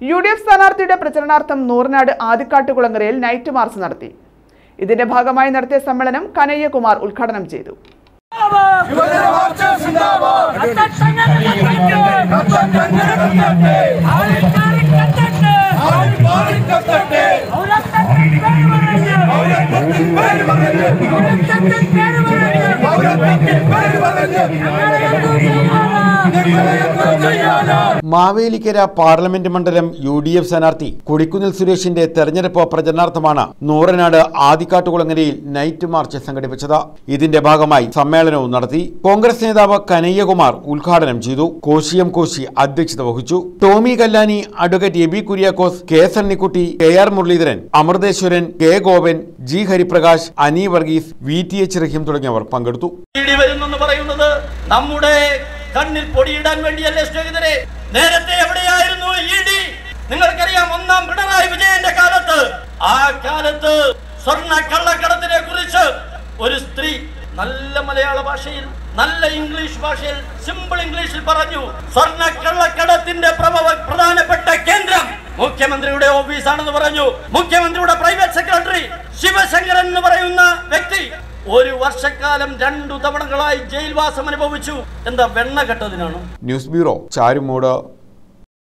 UDF സ്ഥാനാർത്ഥിയുടെ പ്രചരണാർത്ഥം Nooranad ആദിക്കാട്ടുകുളങ്ങരയിൽ night March നടത്തി. ഇതിന്റെ ഭാഗമായി നടത്തിയ സമ്മേളനം കനയ്യകുമാർ ഉദ്ഘാടനം ചെയ്തു. മാവേലിക്കര പാർലമെന്റ് മണ്ഡലം UDF സ്ഥാനാർത്ഥി കൊടിക്കുന്നിൽ സുരേഷിന്റെ തെരഞ്ഞെടുപ്പ് പ്രചരണാർത്ഥമാണ് നൂറനാട് ആദിക്കാട്ടുകുളങ്ങരയിൽ നൈറ്റ് മാർച്ച് സംഘടിപ്പിച്ചത്. ഇതിന്റെ ഭാഗമായി സമ്മേളനവും നടത്തി. കോൺഗ്രസ് നേതാവ് കനയ്യകുമാർ ഉദ്ഘാടനം ചെയ്തു. കോശി അധ്യക്ഷത വഹിച്ചു. Tomy Kallani, advocate Abi Kuriakose, K Sunnykutty, KR Muraleedharan, Amritheswaran, K Gopan, G Hariprakash, Ani Varghese, VTH Rahim തുടങ്ങിയവർ പങ്കെടുത്തു. നമ്മുടെ കണ്ണിൽ പൊടിയിടാൻ വേണ്ടിയല്ലേ സ്നേഹിതരെ? നേരത്തെ എവിടെയായിരുന്നു ED? നിങ്ങൾക്കറിയാം, ഒന്നാം പിണറായി വിജയന്റെ കാലത്ത്, ആ കാലത്ത് സ്വർണ്ണ കള്ളക്കടത്തിനെ കുറിച്ച് ഒരു സ്ത്രീ നല്ല മലയാള ഭാഷയിൽ, നല്ല ഇംഗ്ലീഷ് ഭാഷയിൽ, സിമ്പിൾ ഇംഗ്ലീഷിൽ പറഞ്ഞു. സ്വർണ്ണ കള്ളക്കടത്തിന്റെ പ്രധാനപ്പെട്ട കേന്ദ്രം മുഖ്യമന്ത്രിയുടെ ഓഫീസാണെന്ന് പറഞ്ഞു. മുഖ്യമന്ത്രിയുടെ പ്രൈവറ്റ് സെക്രട്ടറി ശിവശങ്കരൻ എന്ന് പറയുന്ന വ്യക്തി 1 വർഷക്കാലം 2 തവണകളായി ജയിൽവാസം അനുഭവിച്ചു. എന്താ വെണ്ണ കെട്ടതിനാണ്? News bureau, Charummood.